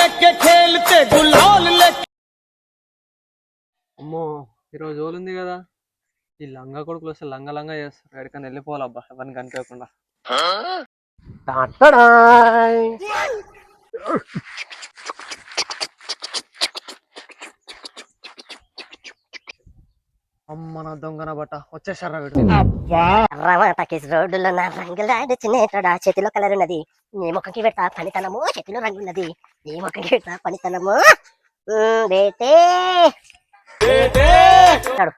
लेके खेलते गुलाल लेके అమ్మో ఈరోజు ఉంది కదా ఈ లంగా కొడుకులు వస్తే లంగా లంగా చేస్తారు ఎక్కడికైనా వెళ్ళిపోవాలబ్బా ఎవరిని కనిపించకుండా టటడాయ్. అమ్మ నా దొంగన బట్ట వచ్చేసారా వీడు రవాటకిస్ రోడ్డులో నా రంగులాడు చిన్నేటోడా చేతిలో కలర్ ఉన్నది నీ ముఖంకి పెడతా పనితనము చేతిలో రంగు ఉన్నది నీ ముఖంకి పెడతా పనితనము బేటే నడు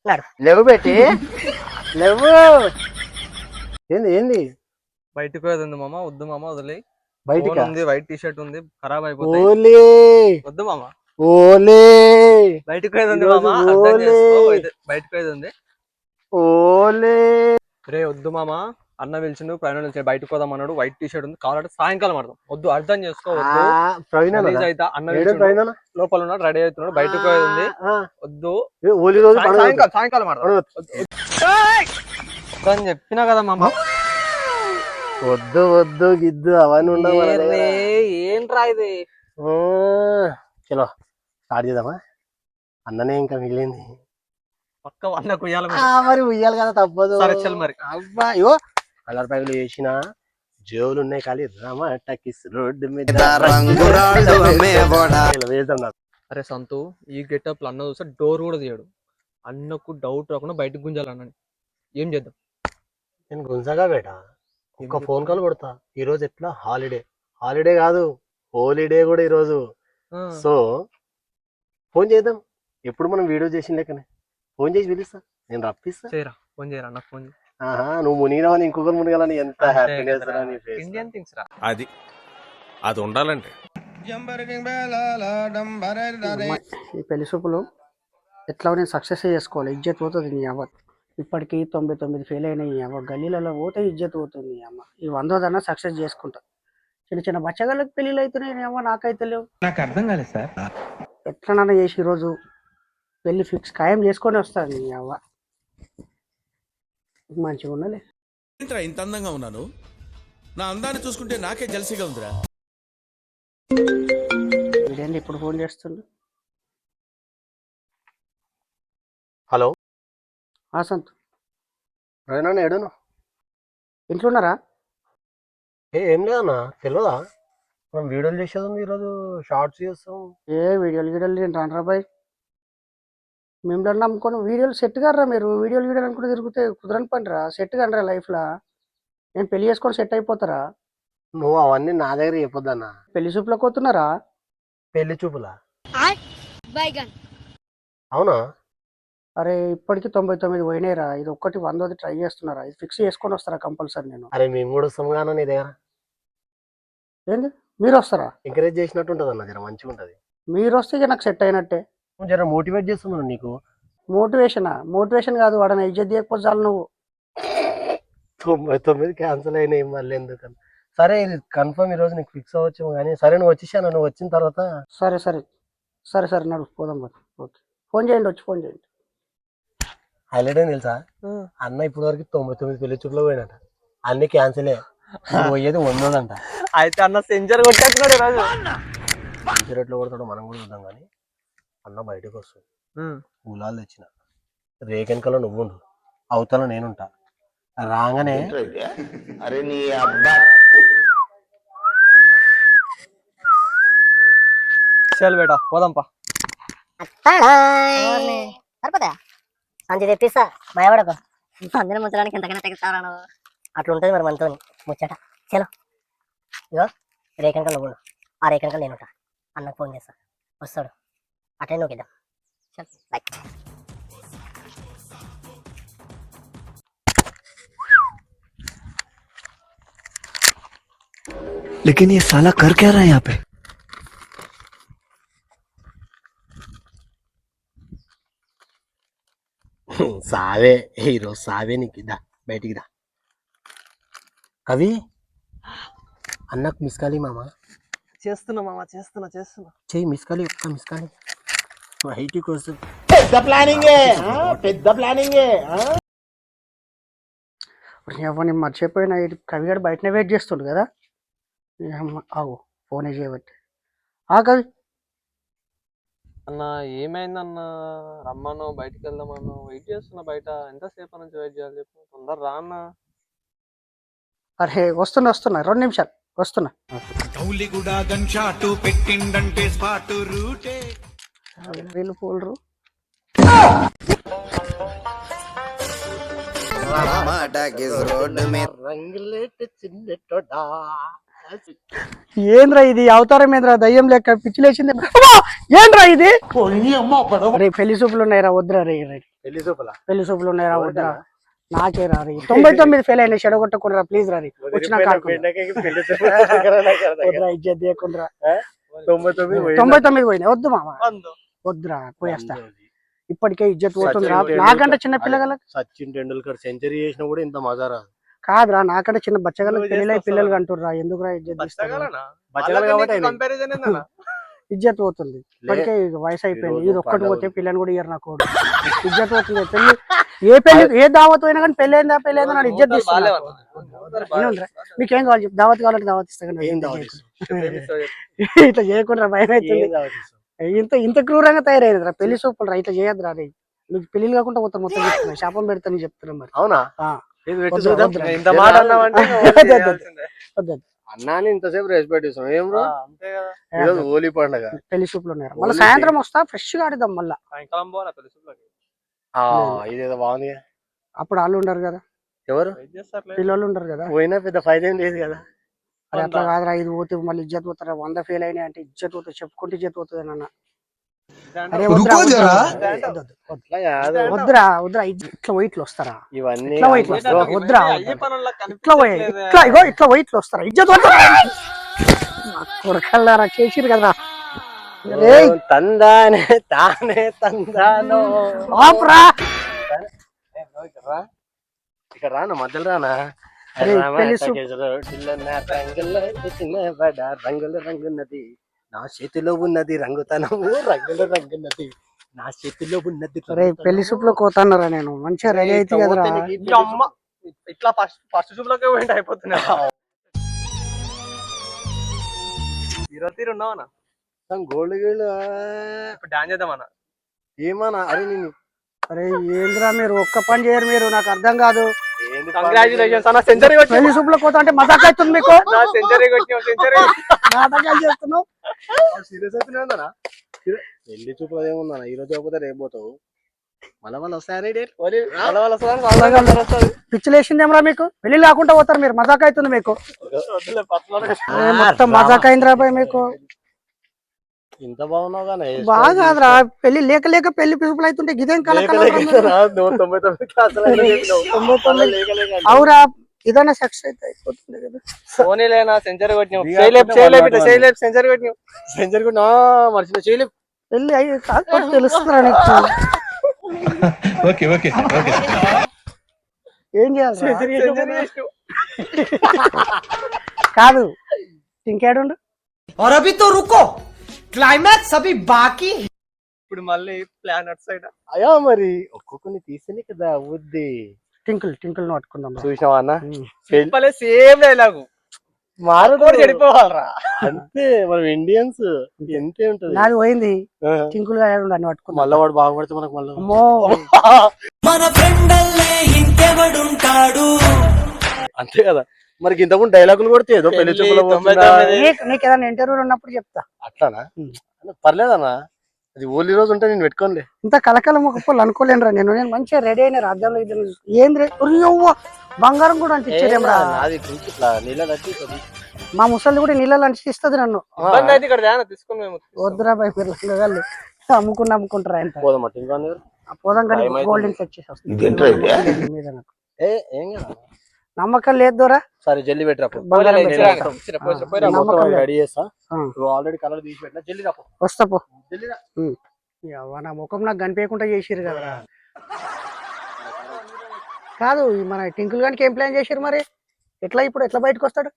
నడు లేవు బేటి లేవు. ఏంది ఏంది బయటకు పోయేది ఉంది మామ వద్దు మామ వదిలే బయటికి ఉంది వైట్ టీ షర్ట్ ఉంది ఖరాబ్ అయిపోతుంది ఓలే వద్దు మామ ఓలే బయటకు పోయేది ఉంది ఈరోజు మామ అర్థం ఓలే. చేసుకో బయటకు పోయేది ఉంది ఓలే. రే వద్దు మామ అన్న పిలిచిండు ప్రయాణం పిలిచి బయటకు పోదాం అన్నాడు వైట్ టీ షర్ట్ ఉంది కావాలంటే సాయంకాలం ఆడదాం వద్దు అర్థం చేసుకో వద్దు ప్రవీణ Release అయితే అన్న పిలిచిండు, లోపల ఉన్నాడు రెడీ అవుతున్నాడు బయటకు పోయేది ఉంది వద్దు ఓలి రోజు సాయంకాలం ఆడదాం వద్దు అని చెప్పినా కదా మామ వద్దు వద్దు గిద్దు అవన్నీ ఉండవు మన దగ్గర. ఏంట్రా ఇది చలో స్టార్ట్ చేద్దామా. అన్ననే ఇంకా మిగిలింది పక్క అన్న కుయ్యాల మరి ఉయ్యాలి కదా తప్పదు. సరే చల్ మరి అబ్బా ఇగో కలర్ ప్యాకులు వేసిన జేవులు ఉన్నాయి ఖాళీ రమాటకిస్ రోడ్డు మీద వేద్దాం నాకు. అరే సంతు ఈ గెటప్ అన్న చూస్తే డోర్ కూడా తీయడు అన్నకు డౌట్ రాకుండా బయటకు గుంజాలన్నని ఏం చేద్దాం నేను గుంజగా బేట ఒక ఫోన్ కాల్ కొడతా. ఈ రోజు ఎట్లా హాలిడే హాలిడే కాదు హోలిడే కూడా ఈరోజు. సో ఫోన్ చేద్దాం. ఎప్పుడు మనం వీడియో చేసిన లెక్కనే ఫోన్ చేసి పిలుస్తా, నేను రప్పిస్తా. చేయరా ఫోన్ చేయరా అన్న ఫోన్ ఆహా నువ్వు మునిగినావని ఇంకొకరు మునిగాలని ఎంత హ్యాపీనెస్. ఇండియన్ థింగ్స్ రా అది అది ఉండాలంటే ఈ పెళ్లి చూపులు ఎట్లా నేను సక్సెస్ చేసుకోవాలి. ఇజ్జత్ పోతుంది నీ అవ్వ. ఇప్పటికీ 99 ఫెయిల్ అయినాయి నీ అవ్వ. గల్లీలలో పోతే ఇజ్జత్ పోతుంది నీ అమ్మ. ఈ 100దన్నా సక్సెస్ చేసుకుంటా. చిన్న చిన్న బచ్చగాళ్ళకి పెళ్ళిళ్ళు అవుతున్నాయి నీ అమ్మ, నాకైతే లేవు. నాకు అర్థం కాలేదు సార్. ఎట్లనన్నా చేసి ఈరోజు పెళ్లి ఫిక్స్ ఖాయం చేసుకొని వస్తాను నీ అవ్వ. మంచిగా ఉండాలి. ఏంట్రా ఇంత అందంగా ఉన్నాను, నా అందాన్ని చూసుకుంటే నాకే జలసిగా ఉందిరా. ఇదేంటి ఇప్పుడు ఫోన్ చేస్తుండు. హలో సంత్ ప్రవీణ ఏడును? ఇంట్లో ఉన్నారా? ఏం లేదన్నా తెలియదా, మనం వీడియోలు చేసేది ఉంది ఈరోజు, షార్ట్స్ చేస్తాం. వీడియోలు నేను రాను రాబాయ్. మిమ్మల్ని నమ్ముకొని వీడియోలు సెట్ కారా మీరు. వీడియోలు అనుకుంటే తిరిగితే కుదరని పని రా. సెట్ కానరా లైఫ్లో. నేను పెళ్లి చేసుకొని సెట్ అయిపోతారా? నువ్వు అవన్నీ నా దగ్గర చెప్పొద్దన్నా. పెళ్లి చూపులకు పోతున్నారా? పెళ్లి చూపులా? అవునా? అరే ఇప్పటికి 99 పోయినాయిరా. ఇది ఒక్కటి 100ది ట్రై చేస్తున్నారా? ఇది ఫిక్స్ చేసుకొని వస్తారా కంపల్సరీ? నేను అరే మేము కూడా వస్తాం కానీ నీ దగ్గర ఏంది మీరు వస్తారా? ఎంకరేజ్ చేసినట్టు ఉంటుంది అన్న, జర మంచిగా ఉంటుంది. మీరు వస్తే ఇక నాకు సెట్ అయినట్టే. నువ్వు జర మోటివేట్ చేస్తున్నాను నీకు. మోటివేషన్ కాదు, వాడని ఇజ్జత్ తీయకపోతే చాలు నువ్వు. 99 క్యాన్సిల్ అయినాయి మళ్ళీ ఎందుకని. సరే ఇది కన్ఫర్మ్ ఈ రోజు నీకు ఫిక్స్ అవ్వచ్చు కానీ. సరే నువ్వు వచ్చేసాను, నువ్వు వచ్చిన తర్వాత సరే సరే సరే సరే నడు పోదాం. ఓకే ఫోన్ చేయండి, వచ్చి ఫోన్ చేయండి. హైలైట్ అని తెలుసా, అన్న ఇప్పుడు వరకు 99 పెళ్లి చూపులో పోయినట, అన్ని క్యాన్సిలే. పోయేది 100 అంట. అయితే అన్న సెంచర్ కొట్టేస్తున్నాడు ఈరోజు. సెంచరీ ఎట్లా కొడతాడో మనం కూడా చూద్దాం కానీ. అన్న బయటకు వస్తుంది, గులాలు తెచ్చిన, రేకెనకలో నువ్వుండు, అవతల నేనుంటా. రాగానే అరే నీ అబ్బా చల్ బేటా పోదాంపా. సరిపోతా సంచి తెప్పిస్తా, భయపడకు. అందరం ముంచడానికి ఎంతకైనా తెగిస్తారా నువ్వు. అట్లుంటది మరి మనతో ముచ్చట. చలో ఇగో రేఖంకల్ నువ్వు, ఆ రేఖంకల్ నేనుంటా. అన్నకు ఫోన్ చేస్తా, వస్తాడు. అటే నూకిద్దాం. చల్ లైక్ लेकिन ये साला कर क्या रहा है यहाँ पे? సావే ఈరోజు, సావే నీకు. దా బయటికి దా. కవి అన్నకు మిస్కాలి మామ. చేస్తున్నా మామ చేస్తున్నా చెయ్యి మిస్కాలి, ఒక్క మిస్కాలి బయటికి వస్తుంది. పెద్ద ప్లానింగే. నేను మర్చిపోయినా, కవిగాడు బయటనే వెయిట్ చేస్తుండు కదా. ఆగు ఫోనే చేయబట్టి. ఆకవి అన్న ఏమైందన్న రమ్మను బయటికి వెళ్దామన్నా వెయిట్ చేస్తున్నా బయట ఎంతసేపు నుంచి వెయిట్ చేయాలి చెప్పు తొందర రా అన్న అరే వస్తున్నా 2 నిమిషాలు వస్తున్నా. గౌలిగూడ గన్ షాటు పెట్టిండంటే స్పాట్ రూటే వీళ్ళు పోలరు. ఏంద్రా ఇది అవతారం ఏంద్రా దయ్యం లెక్క పిచ్చిలేసింది. ఏంద్రా ఇది రే పెళ్లి సూపులు ఉన్నాయిరా వద్దురా రే పెళ్లి సూపులు ఉన్నాయిరా వద్దురా నాకే రా రే 99 ఫెయిల్ అయినా చెడగొట్టకుండా ప్లీజ్ రా రే వచ్చినా వద్దురా ఇజ్జత్ తీయకుండా 99 పోయినాయి వద్దు మామ వద్దురా పోయేస్తా ఇప్పటికే ఇజ్జత్ పోతుంది రా నాకంటే చిన్న పిల్లగాళ్ళకి సచిన్ టెండూల్కర్ సెంచరీ చేసినా కూడా ఇంత మజా రాదు కాదురా నాకంటే చిన్న బచ్చగాళ్ళకి పిల్లలు అంటుర్రా ఎందుకురా ఇజ్జత్ ఇజ్జత్ పోతుంది ఇప్పటికే వయసు అయిపోయింది ఇది ఒక్కటి పోతే పిల్లని కూడా ఇయ్యరు నాకు ఇజ్జత్ పోతుంది పెళ్లి ఏ దావత్ అయినా కానీ పెళ్ళైందా నాకు ఇజ్జత్ తీస్తున్నా మీకేం కావాలి చెప్పు దావత్ కావాలంటే దావత్ ఇస్తా కానీ ఇట్లా చేయకుండా భయం అవుతుంది ఇంత క్రూరంగా తయారైంది రా పెళ్లి సూపులు రా ఇట్లా చేయద్దు రా రే మీకు పెళ్లి కాకుండా మొత్తం చెప్తున్నా శాపం పెడతాను చెప్తున్నా మరి అవునా అన్నాని ఇంతసేపు రెస్పెక్ట్ ఇస్తాం ఏం హోలీ పండుగ పెళ్లి సూపులు ఉన్నాయి మళ్ళీ సాయంత్రం వస్తా ఫ్రెష్ గా ఆడిద్దాం మళ్ళా ఇదేదో బాగుంది అప్పుడు వాళ్ళు ఉండరు కదా ఎవరు పిల్లలు ఉండరు కదా పోయినా పెద్ద ఫైదా ఏం లేదు కదా అది అట్లా కాదురా ఇది పోతే మళ్ళీ ఇజ్జత్ పోతారా 100 ఫెయిల్ అయినాయి అంటే ఇజ్జత్ పోతుంది చెప్పుకుంటే ఇజ్జత్ పోతుంది అన్న అరే వద్దురా ఇట్లా వైట్లు వస్తారా ఇవన్నీ ఇట్లా వైట్లు వస్తారా వద్దురా ఇట్లా వైట్లు వస్తారా ఇజ్జత్ కొరకల్లారా చేసిరు కదరా తందానే తానే తందానో ఆపురా ఇక్కడ రానా మధ్యలో రానా రంగుల రంగున్నది నా చేతిలో ఉన్నది రంగుతనము రంగున్నది నా చేతిలో ఉన్నది పెళ్లి సూపులో కోతన్నారా నేను మంచిగా రెడీ అయితే కదరా ఇట్లా ఫస్ట్ చూపులోకి పోయింటే అయిపోతున్నా తీరు ఉన్నావన్నా గోల్డ్ గోల్డ్ ఇప్పుడు డాన్స్ చేద్దామన్నా ఏమన్నా అరే నేను అరే ఏంద్రా మీరు ఒక్క పని చేయరు మీరు నాకు అర్థం కాదు కంగ్రాచులేషన్స్ అన్న సెంచరీ పెళ్లి సూపులో కోత అంటే మజాక్ అవుతుంది మీకు సెంచరీ సెంచరీ నాటకాలు చేస్తున్నావు సీరియస్ అవుతున్నా పెళ్లి చూపు ఏముందా ఈ రోజు కాకపోతే రేపు పోతావు మళ్ళీ వాళ్ళు వస్తాయని పిచ్చిలేసిందేమరా మీకు పెళ్లి లేకుండా పోతారు మీరు మజాక్ అవుతుంది మీకు మొత్తం మజాక్ అయిందిరా బాయ్ మీకు ఇంత బాగున్నావు కానీ బాగా పెళ్లి లేక పెళ్లి పీపుల్ అవుతుంటే గిదేం అవురా ఇదన్నా సక్సెస్ అయితే అయిపోతుంది కదా సోనీలేనా సెంచరీ కొట్టినావు సెంచరీ కొట్టినావు సెంచరీ కూడా మర్చిన చేయలేవు పెళ్లి అయ్యి కాకపోతే తెలుస్తుందిరా నీకు ఏం చేయాలి కాదు ఇంకేడుండు క్లైమాక్స్ అభి బాకీ ఇప్పుడు మళ్ళీ ప్లాన్ అట్ సైడ్ అయ్యా మరి ఒక్కొక్కరిని తీస్తేనే కదా అవుద్ది టింకుల్ పట్టుకుందాం చూసావా అన్న సేమ్ డైలాగు మారు చెడిపోవాలరా అంతే మనం ఇండియన్స్ ఎంతే ఉంటది నాది పోయింది టింకుల్ అన్ని పట్టుకుందాం మళ్ళా వాడు బాగుపడితే మనకు మళ్ళీ అమ్మో మన ఫ్రెండల్లే ఇంకెవడుంటాడు అంతే కదా మరి ఇంతకుముందు డైలాగులు కొడితే ఏదో పెళ్లి చూపులో నీకు ఏదైనా ఇంటర్వ్యూ ఉన్నప్పుడు చెప్తా అట్లానా పర్లేదన్నా అది ఓన్లీ రోజు ఉంటే నేను పెట్టుకోండి ఇంత కలకల మొక్కపోలు అనుకోలేనురా నేను మంచిగా రెడీ అయిన రాజ్యంలో ఏంద్రే బంగారం కూడా అనిపించేదేమరా మా ముసలి కూడా నీళ్ళలో అనిపిస్తుంది నన్ను వద్దురా బాయ్ మీరు అమ్ముకుంటారా ఆయన పోదాం కానీ గోల్డెన్ సెట్ చేసి వస్తుంది నమ్మకం లేదు దూరా సరే జల్లి పెట్టరా రెడీ చేస్తా ఆల్రెడీ కలర్ తీసి పెట్టినా జల్లి రాపో వస్తా పో నా ముఖం నాకు కనిపించకుండా చేసిరు కదరా కాదు మన టింకుల్ గానికి ఏం ప్లాన్ చేసిరు మరి ఎట్లా బయటకు వస్తాడు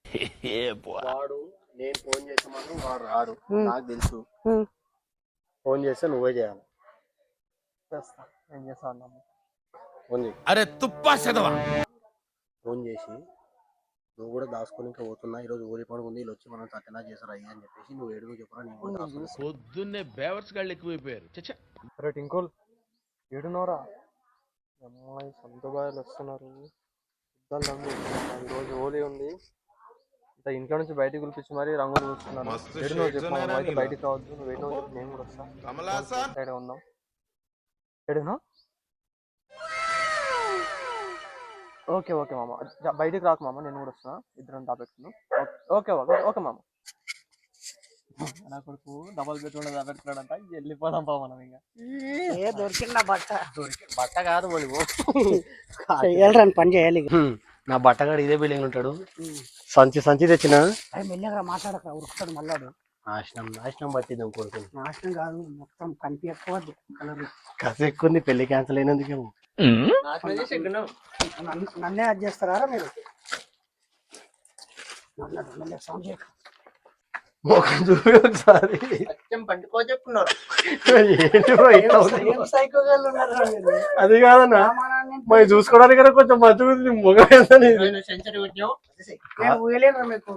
వాడు నేను ఫోన్ చేస్తే మాత్రం వాడు రాడు నాకు తెలుసు ఫోన్ చేస్తే నువ్వే చేయాలి అరే తుప్పా చదవా ఫోన్ చేసి నువ్వు కూడా దాచుకొని ఇంకా పోతున్నా ఈరోజు ఊరి పండుగ ఉంది వీళ్ళు వచ్చి మనం సత్యనా చేశారు అయ్యా అని చెప్పేసి నువ్వు ఏడుగు చెప్పరా నేను కూడా దాచుకున్నా. పొద్దున్నే బేవర్స్ గాళ్ళు ఎక్కువైపోయారు చచ్చా. అరే టింకుల్ ఏడున్నవరా? అమ్మాయి సొంత బాయలు వస్తున్నారు. ఇద్దరు రంగు ఈరోజు హోలీ ఉంది. ఇంత ఇంట్లో నుంచి బయటికి పిలిపించి మరీ రంగులు పూస్తున్నారు. ఏడు నువ్వు చెప్పు, అయితే బయటికి రావద్దు. నువ్వు ఏడు చెప్పు, నేను కూడా వస్తా. సైడ్ ఉందాం. ఏడునా? ఓకే ఓకే మామ, బయటికి రాకు మామ, నేను కూడా వస్తున్నా. ఇద్దరం దాపెట్టుకున్నాం. ఓకే ఓకే ఓకే మామ. నా కొడుకు డబల్ బెడ్రూమ్ దాపెట్టుకున్నాడంట. వెళ్ళిపోదాం పా మనం. ఇంకా దొరికిందా బట్ట? బట్ట కాదు వాళ్ళు చేయాలి పని చేయాలి. నా బట్టగాడు ఇదే బిల్డింగ్ ఉంటాడు. సంచి సంచి తెచ్చిన మెల్లగా మాట్లాడక ఉరుకుతాడు మళ్ళాడు. నాశనం పట్టింది కొడుకు. నాశనం కాదు, మొత్తం కనిపించకపోవద్దు కలర్. కసి ఎక్కువ పెళ్లి క్యాన్సిల్ అయినందుకేమో. నన్నే అది చేస్తారా మీరు? ముఖం చూపి ఒకసారి అది కాదన్నా మరి చూసుకోవడానికి కదా కొంచెం మంచిగా ముఖం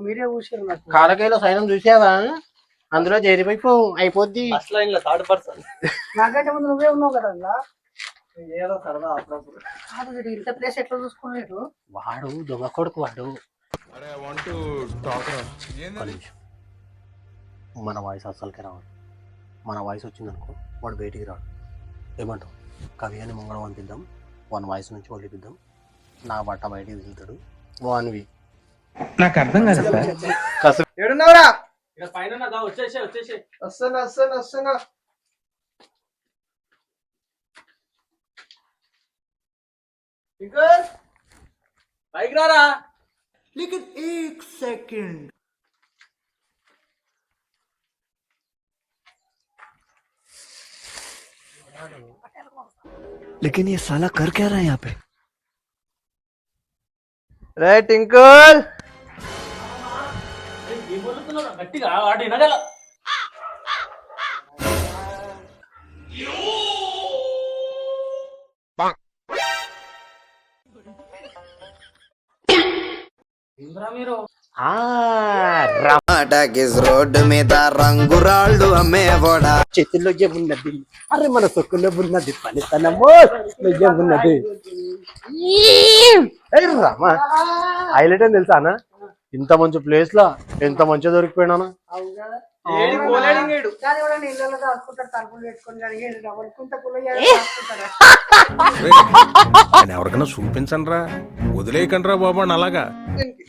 మీరే ఊసారు నాకు. కాలకాయలో సైనం చూసావా? అందులో చేరిపోయి అయిపోద్ది. నాకంటే ముందు నువ్వే ఉన్నావు కదా అందులో. ఏదో సరదా అప్పుడప్పుడు. కాదు వీడు ఇంత ప్లేస్ ఎట్లా చూసుకోలేదు? వాడు దొంగ కొడుకు వాడు. మన వాయిస్ అస్సలకి రావాలి. మన వాయిస్ వచ్చిందనుకో వాడు బయటికి రాడు. ఏమంటావు? కవి అని ముంగడం పంపిద్దాం, వన్ వాయిస్ నుంచి వదిలిపిద్దాం. నా బట్ట బయటికి వెళ్తాడు. వాన్వి నాకు అర్థం కాదు కసు ఏడున్నావురా? పైన వచ్చేసి వస్తున్నా. పైకి రారా. लेकिन ये साला कर क्या रहा है यहाँ पे? రే టింకుల్, గట్టిగా వాడు వినగల. రోడ్డు మీద రంగురాళ్ళు అమ్మేవాడా. చేతుల్లో జేబున్నది, అరే మన సొక్కులో ఉన్నది పనితనమో జేబున్నది. రామా హైలైట్ అని తెలుసా అన్న? ఇంత మంచి ప్లేస్ లా ఎంత మంచిగా దొరికిపోయినా. ఎవరికైనా చూపించండి రా, వదిలేయకండి రా బాబు అని అలాగా.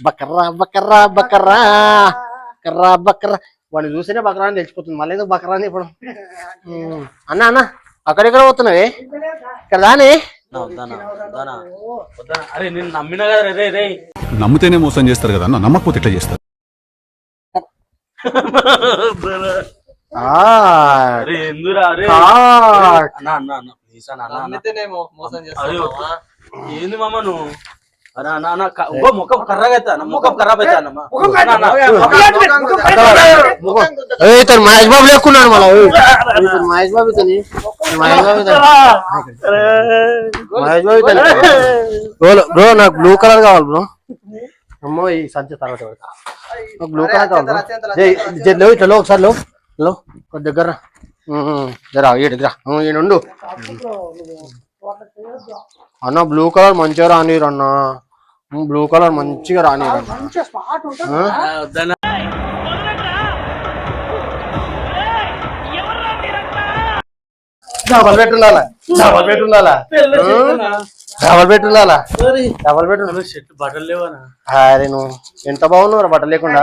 బకర్రా బకర్రా బకర్రా కర్రా బకర్రా వాడిని చూస్తేనే బకరా అని తెలిసిపోతుంది. మళ్ళీ ఏదో బకరా అని ఇప్పుడు. అన్న అన్న అక్కడెక్కడ పోతున్నావే? ఇక్కడ రానే. అరే నేను నమ్మినా కదా రే రే. నమ్మితేనే మోసం చేస్తారు కదా, నమ్మకపోతే ఎట్లా చేస్తారు? ఎందురా మోసం చేస్తావు? ఏంది మామ నువ్వు? ముఖం ఖరాబ్ అవుతా, ముఖం ఖరాబ్ అవుతా. మహేష్ బాబు లేకున్నాడు మళ్ళీ. మహేష్ బాబు బ్రో నాకు బ్లూ కలర్ కావాలి బ్రో. అమ్మో ఈ సంచి తర్వాత బ్లూ కలర్ కావాలి. ఇట్లా ఒకసారి లో దగ్గర జరా ఈడరా ఈయనుండు అన్న. బ్లూ కలర్ మంచిగా రానిరు అన్న, బ్లూ కలర్ మంచిగా రానిరు. డబల్ బెడ్ ఉండాలా, డబల్ బెడ్ ఉండాలా, డబల్ బెడ్ ఉండాలా, డబల్ బెడ్ ఉండాలి. షర్ట్ బట్టలు లేవనా? అరే నువ్వు ఎంత బాగున్నావు బట్టలు లేకుండా.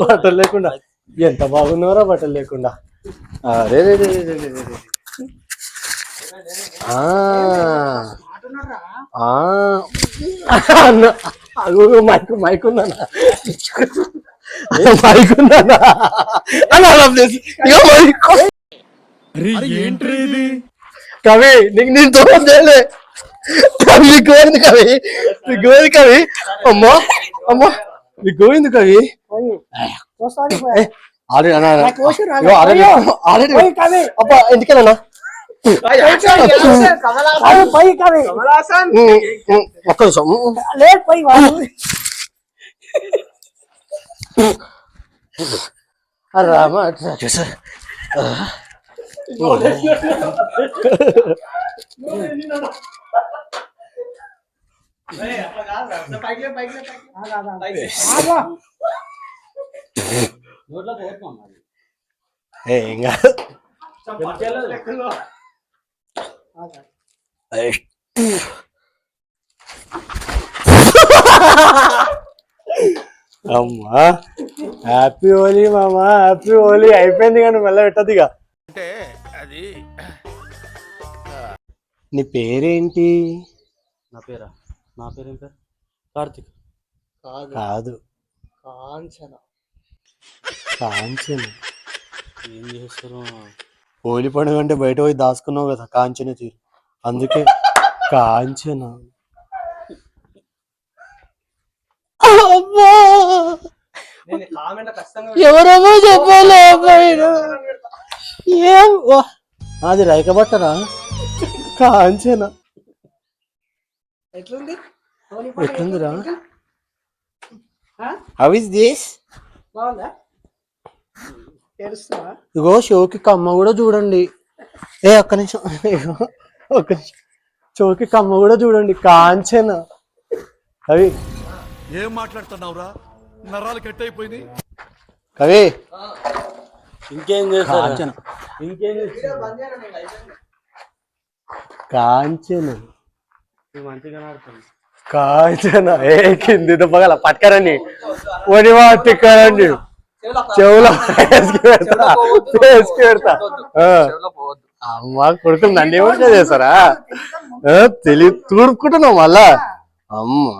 బట్టలు లేకుండా ఎంత బాగున్నారా బట్టలు లేకుండా. అరే మైకు మైక్ ఉందన్నా, మైక్ ఉందన్నా. కవి నీకు నేను తోలే కవి గోవింది కవి గోవింది కవి. అమ్మా అమ్మా మీ గోవింది కవి ఆల్రెడీ అబ్బా ఎందుకేనా అది పై కాదు ఒక్క నిమిషం లేదు పై వాడు. రామ ఏం కాదు అమ్మా హ్యాపీ హోలీ మామా హ్యాపీ హోలీ అయిపోయింది కానీ మళ్ళీ పెట్టదు ఇక అంటే అది నీ పేరేంటి నా పేరు ఏం పేరు? కార్తిక్. కాదు కాంచన. కాంచన ఏం చేస్తారు? హోలీ పండుగ అంటే బయట పోయి దాచుకున్నావు కదా కాంచన తీరు అందుకే కాంచన. ఎవరెవరో చెప్పలే ఏం అది రైకబట్టరా కాంచన ఎట్లుందిరా? How is this? బాగుందా? ఏడుస్తావా? ఇగో షోకి కమ్మ కూడా చూడండి. ఒక్క నిమిషం ఒక్క నిమిషం షోకి కమ్మ కూడా చూడండి కాంచన. కవి ఏం మాట్లాడుతున్నావురా? నరాలు కట్ అయిపోయింది. కవి ఇంకేం చేస్తారు? కాంచన ఇంకేం కాంచన మంచిగానే ఆడుతుంది. కాంచన కింది దుబ్బగల పట్టుకరండి ఒడివా తిక్కరండి చెవులో వేసుకు పెడతా. అమ్మా కొడుకు నన్ను ఏమంటే చేస్తారా? తూడుకుంటున్నావు మళ్ళా. అమ్మా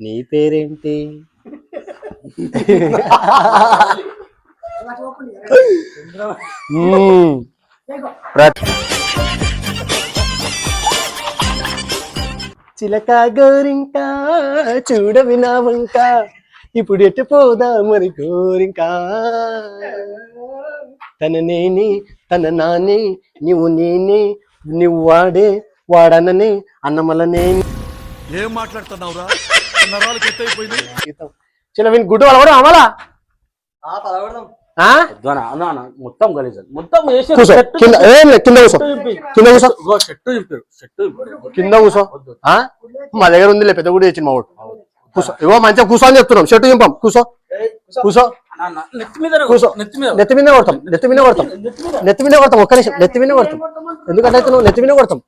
నీ పేరేంటి? చిలక గోరింకా చూడవి నా వంక ఇప్పుడు ఎటు పోదా మరి గోరింకా తన నేనే తన నానే నువ్వు నేనే నువ్వు వాడే వాడననే అన్నమల నేను. ఏం మాట్లాడుతున్నావురా? నరాలు కట్ అయిపోయింది. చిన్న వీని గుడ్డు వాళ్ళు కూడా అమలా మొత్తం గలీజ్ మొత్తం కింద కూసో. మా దగ్గర ఉంది పెద్ద గుడి తెచ్చింది మా ఊడు. కూసో ఇగో మంచిగా కూసో అని చెప్తున్నాం. షర్టు చింపాం కూసో కూసో కూసో. నెత్తి మీద కొడతాం నెత్తి మీద కొడతాం నెత్తి మీద కొడతాం. ఒక్క నిమిషం నెత్తి మీద కొడతాం. ఎందుకంటే నువ్వు నెత్తి మీద కొడతాం.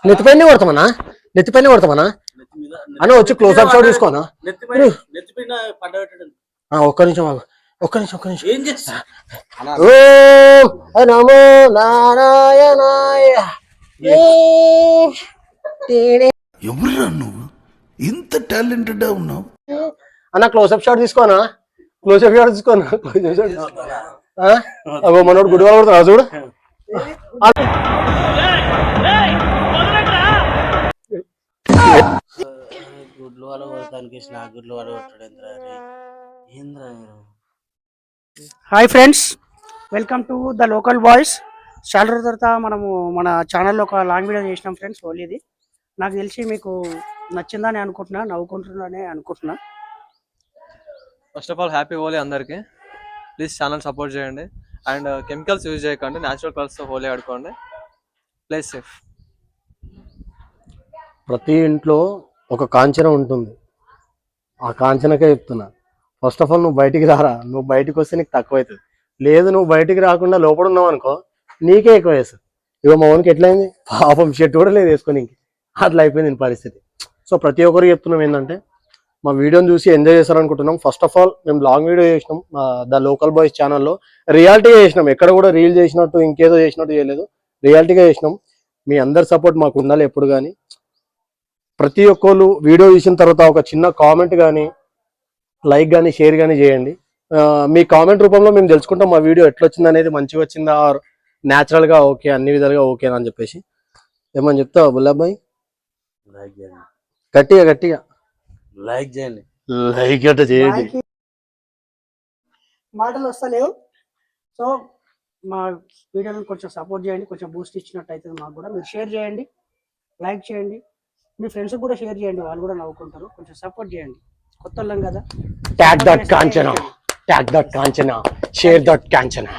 నెత్తిపైన కొడతామన్నా నెత్తిపైన కొడతామన్నా అని వచ్చి క్లోజ్అప్ షాట్ తీసుకోనా? ఒక్క నిమిషం ఒక్క నిమిషం ఒక్క నిమిషం. ఏం చేస్తా? ఓం నమో నారాయణాయ. ఎవరురా నువ్వు? ఇంత టాలెంటెడ్ ఉన్నావు. అన్న క్లోజ్అప్ షాట్ తీసుకోనా? క్లోజ్అప్ షాట్ తీసుకోనా? అగో మనోడు గుడి వాళ్ళు కొడుతున్నా చూడు. గుడ్లు వాళ్ళు కొడతానికి నా గుడ్లు వాళ్ళు కొట్టాడు. ఏంద్రా hi friends, welcome to the local boys. చాలా రోజుల తర్వాత మనము మన ఛానల్లో ఒక లాంగ్ వీడియో చేసినాం ఫ్రెండ్స్ హోలీది. నాకు తెలిసి మీకు నచ్చిందని అనుకుంటున్నా, నవ్వుకుంటున్నానే అనుకుంటున్నా. First of all happy Holi అందరికి. ప్లీజ్ ఛానల్ సపోర్ట్ చేయండి అండ్ కెమికల్స్ యూజ్ చేయకండి, న్యాచురల్ కలర్స్తో హోలీ ఆడుకోండి. Play safe. ప్రతి ఇంట్లో ఒక కాంచన ఉంటుంది. ఆ కాంచనకే చెప్తున్నా. ఫస్ట్ ఆఫ్ ఆల్ నువ్వు బయటికి రారా. నువ్వు బయటకు వస్తే నీకు తక్కువ అవుతుంది. లేదు నువ్వు బయటికి రాకుండా లోపల ఉన్నావు అనుకో నీకే ఎక్కువ వేస్తుంది. ఇక మా ఓనికి ఎట్లయింది పాపం షర్ట్ కూడా లేదు వేసుకొని అట్లా అయిపోయింది పరిస్థితి. సో ప్రతి ఒక్కరు చెప్తున్నాం ఏంటంటే మా వీడియోని చూసి ఎంజాయ్ చేస్తారనుకుంటున్నాం. ఫస్ట్ ఆఫ్ ఆల్ మేము లాంగ్ వీడియో చేసినాం ద లోకల్ బాయ్స్ ఛానల్లో. రియాలిటీగా చేసినాం, ఎక్కడ కూడా రీల్ చేసినట్టు ఇంకేదో చేసినట్టు చేయలేదు, రియాలిటీగా చేసినాం. మీ అందరి సపోర్ట్ మాకు ఉండాలి ఎప్పుడు కానీ. ప్రతి ఒక్కరు వీడియో చూసిన తర్వాత ఒక చిన్న కామెంట్ కానీ లైక్ కానీ షేర్ కానీ చేయండి. మీ కామెంట్ రూపంలో మేము తెలుసుకుంటాం మా వీడియో ఎట్లా వచ్చింది అనేది, మంచిగా వచ్చిందా ఆర్ న్యాచురల్గా ఓకే అన్ని విధాలుగా ఓకేనా అని చెప్పేసి. ఏమని చెప్తావా బుల్లాబాయ్? లైక్ చేయండి, గట్టిగా గట్టిగా లైక్ చేయండి, లైక్ అట్లా చేయండి. మాటలు వస్తలేవు. సో మా వీడియోలను కొంచెం సపోర్ట్ చేయండి, కొంచెం బూస్ట్ ఇచ్చినట్టు అవుతుంది మాకు కూడా. మీరు షేర్ చేయండి, లైక్ చేయండి, మీ ఫ్రెండ్స్ కూడా షేర్ చేయండి, వాళ్ళు కూడా నవ్వుకుంటారు. కొంచెం సపోర్ట్ చేయండి, కొత్త వాళ్ళం కదా. Tag that Kanchana, tag that Kanchana, share that Kanchana.